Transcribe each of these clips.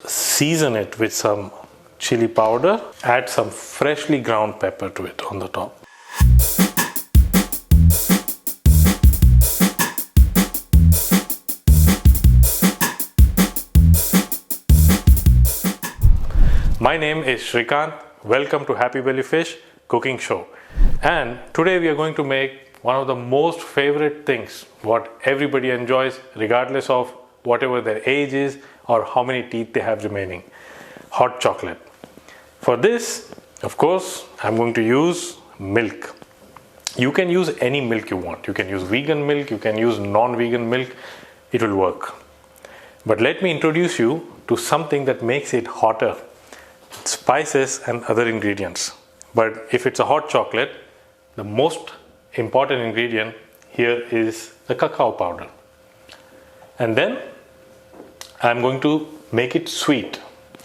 Season it with some chili powder, add some freshly ground pepper to it on the top. My name is Shrikant. Welcome to Happy Belly Fish Cooking Show. And today we are going to make one of the most favorite things what everybody enjoys regardless of whatever their age is or how many teeth they have remaining. Hot chocolate. For this, of course, I'm going to use milk. You can use any milk you want. You can use vegan milk, you can use non-vegan milk. It will work. But let me introduce you to something that makes it hotter. Spices and other ingredients. But if it's a hot chocolate, the most important ingredient here is the cacao powder. And then I'm going to make it sweet.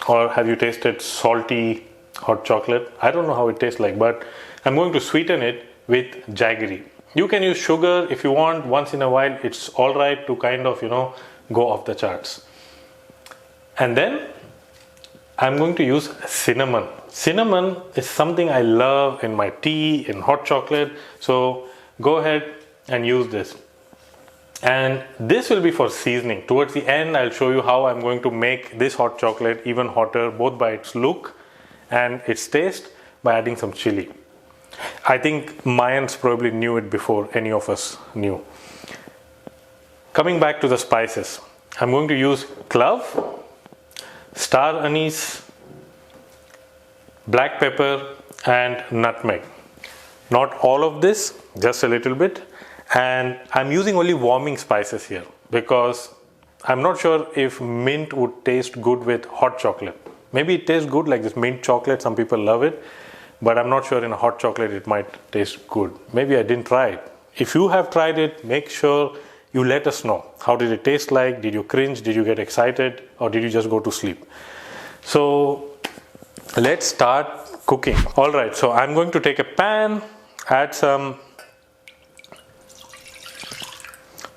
Or have you tasted salty hot chocolate? I don't know how it tastes like, but I'm going to sweeten it with jaggery. You can use sugar if you want once in a while. It's all right to kind of, go off the charts. And then I'm going to use cinnamon. Cinnamon is something I love in my tea, in hot chocolate. So go ahead and use this. And this will be for seasoning. Towards the end, I'll show you how I'm going to make this hot chocolate even hotter, both by its look and its taste, by adding some chili. I think Mayans probably knew it before any of us knew. Coming back to the spices, I'm going to use clove, star anise, black pepper and nutmeg. Not all of this, just a little bit. And I'm using only warming spices here because I'm not sure if mint would taste good with hot chocolate. Maybe it tastes good like this mint chocolate, some people love it, but I'm not sure in a hot chocolate it might taste good. Maybe I didn't try it. If you have tried it, make sure you let us know. How did it taste like? Did you cringe? Did you get excited? Or did you just go to sleep? So let's start cooking. Alright, so I'm going to take a pan, add some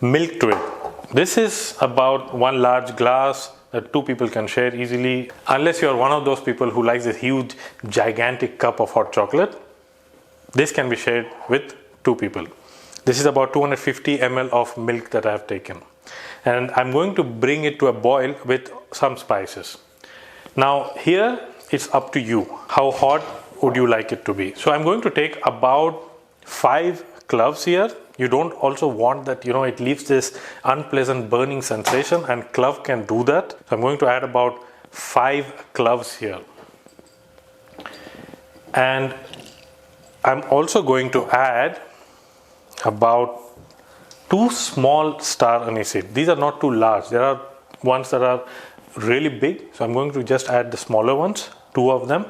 milk to it. This is about one large glass that two people can share easily. Unless you're one of those people who likes this huge, gigantic cup of hot chocolate, this can be shared with two people. This is about 250 ml of milk that I have taken. And I'm going to bring it to a boil with some spices. Now here, it's up to you. How hot would you like it to be? So I'm going to take about 5 cloves here. You don't also want that, it leaves this unpleasant burning sensation, and clove can do that. So I'm going to add about 5 cloves here. And I'm also going to add about 2 small star anise seeds. These are not too large. There are ones that are really big. So I'm going to just add the smaller ones, 2 of them.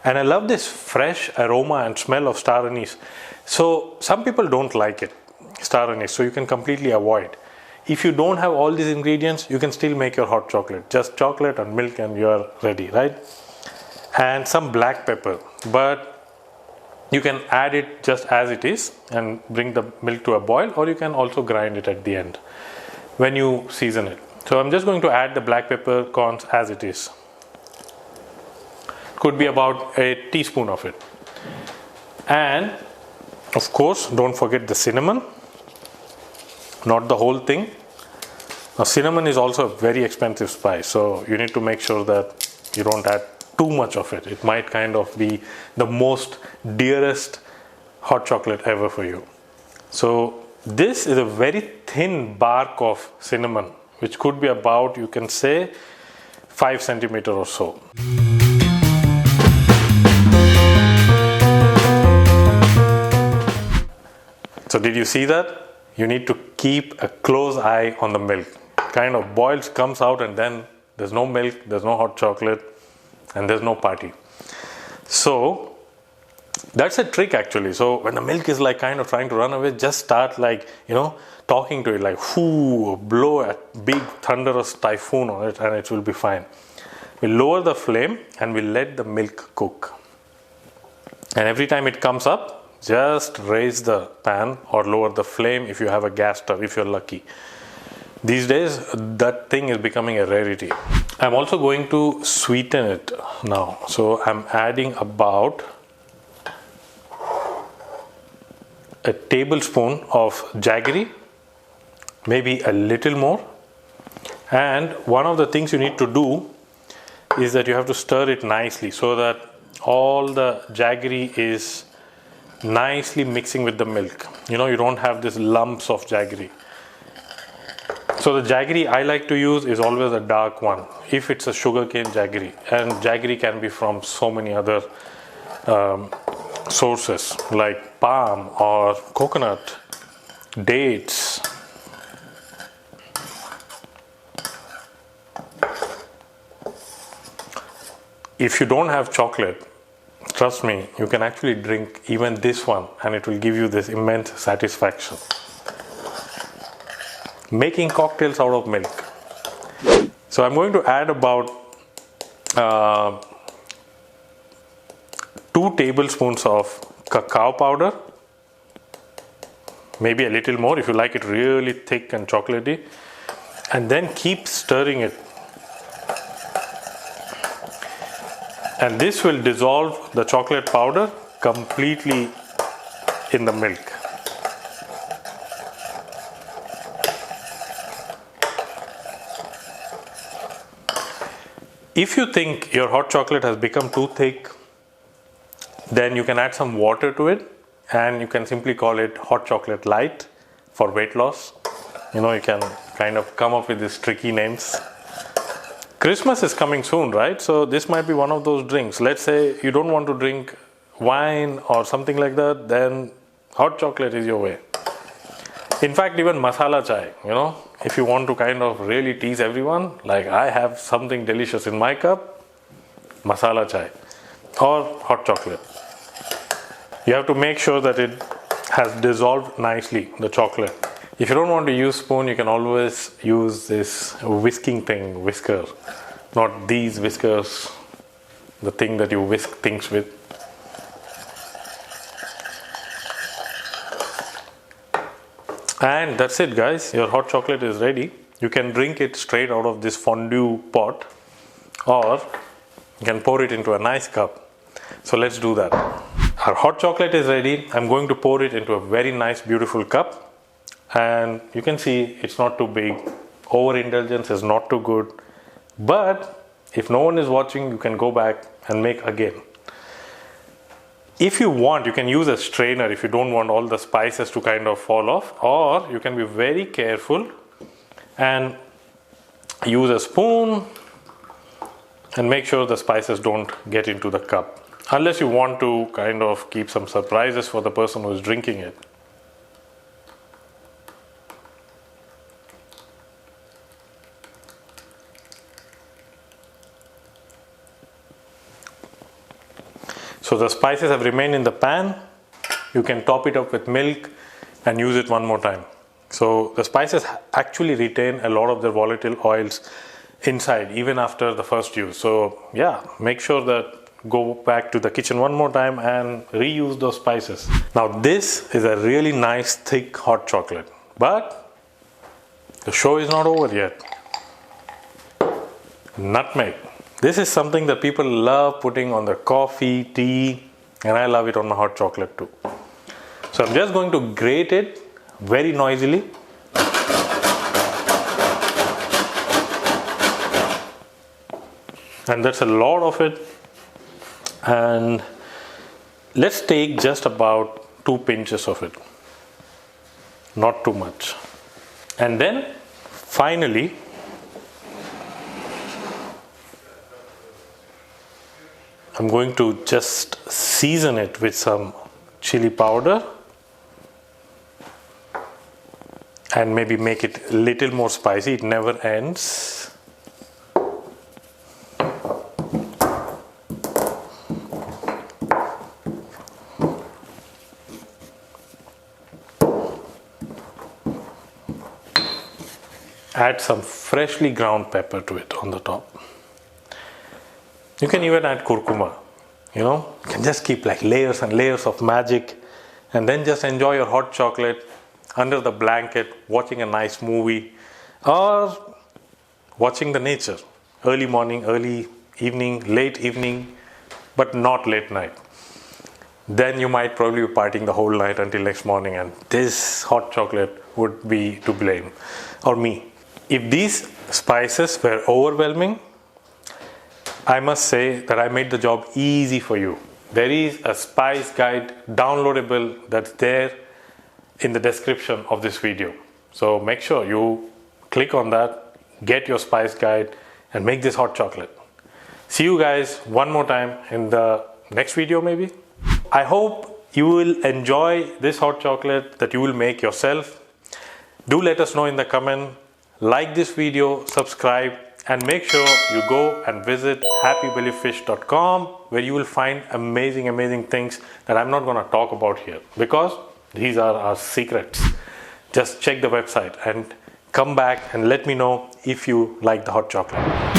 And I love this fresh aroma and smell of star anise. So some people don't like it, star anise, so you can completely avoid. If you don't have all these ingredients, you can still make your hot chocolate. Just chocolate and milk and you are ready, right? And some black pepper, but you can add it just as it is and bring the milk to a boil, or you can also grind it at the end when you season it. So I'm just going to add the black peppercorns as it is. Could be about a teaspoon of it. And of course, don't forget the cinnamon, not the whole thing. Now, cinnamon is also a very expensive spice, so you need to make sure that you don't add too much of it. It might kind of be the most dearest hot chocolate ever for you. So this is a very thin bark of cinnamon, which could be about, you can say, 5 centimeters or so. So did you see that? You need to keep a close eye on the milk. Kind of boils, comes out, and then there's no milk, there's no hot chocolate, and there's no party. So that's a trick actually. So when the milk is like kind of trying to run away, just start like, talking to it like, whoo, blow a big thunderous typhoon on it and it will be fine. We'll lower the flame and we'll let the milk cook. And every time it comes up, just raise the pan or lower the flame if you have a gas stove, if you're lucky. These days, that thing is becoming a rarity. I'm also going to sweeten it now. So I'm adding about a tablespoon of jaggery, maybe a little more. And one of the things you need to do is that you have to stir it nicely so that all the jaggery is nicely mixing with the milk. You know, you don't have these lumps of jaggery. So the jaggery I like to use is always a dark one if it's a sugarcane jaggery, and jaggery can be from so many other sources like palm or coconut, dates. If you don't have chocolate, trust me, you can actually drink even this one and it will give you this immense satisfaction. Making cocktails out of milk. So I'm going to add about 2 tablespoons of cacao powder, maybe a little more if you like it really thick and chocolatey, and then keep stirring it. And this will dissolve the chocolate powder completely in the milk. If you think your hot chocolate has become too thick, then you can add some water to it, and you can simply call it hot chocolate light for weight loss. You know, you can kind of come up with these tricky names. Christmas is coming soon, right? So this might be one of those drinks. Let's say you don't want to drink wine or something like that, then hot chocolate is your way. In fact, even masala chai, you know, if you want to kind of really tease everyone, like I have something delicious in my cup, masala chai or hot chocolate. You have to make sure that it has dissolved nicely, the chocolate. If you don't want to use spoon, you can always use this whisking thing, whisker. Not these whiskers, the thing that you whisk things with. And that's it, guys. Your hot chocolate is ready. You can drink it straight out of this fondue pot, or you can pour it into a nice cup. So let's do that. Our hot chocolate is ready. I'm going to pour it into a very nice, beautiful cup. And you can see it's not too big. Overindulgence is not too good. But if no one is watching, you can go back and make again. If you want, you can use a strainer if you don't want all the spices to kind of fall off, or you can be very careful and use a spoon and make sure the spices don't get into the cup, unless you want to kind of keep some surprises for the person who is drinking it. So the spices have remained in the pan. You can top it up with milk and use it one more time. So the spices actually retain a lot of their volatile oils inside even after the first use. So yeah, make sure that go back to the kitchen one more time and reuse those spices. Now this is a really nice thick hot chocolate, but the show is not over yet. Nutmeg. This is something that people love putting on their coffee, tea, and I love it on my hot chocolate too. So I'm just going to grate it very noisily. And that's a lot of it. And let's take just about 2 pinches of it. Not too much. And then finally, I'm going to just season it with some chili powder and maybe make it a little more spicy. It never ends. Add some freshly ground pepper to it on the top. You can even add curcuma, you know, you can just keep like layers and layers of magic, and then just enjoy your hot chocolate under the blanket, watching a nice movie or watching the nature. early morning, early evening, late evening, but not late night. Then you might probably be partying the whole night until next morning, and this hot chocolate would be to blame, or me. If these spices were overwhelming, I must say that I made the job easy for you. There is a spice guide downloadable that's there in the description of this video. So make sure you click on that, get your spice guide, and make this hot chocolate. See you guys one more time in the next video maybe. I hope you will enjoy this hot chocolate that you will make yourself. Do let us know in the comment, like this video, subscribe, and make sure you go and visit happybellyfish.com, where you will find amazing things that I'm not going to talk about here because these are our secrets. Just check the website and come back and let me know if you like the hot chocolate.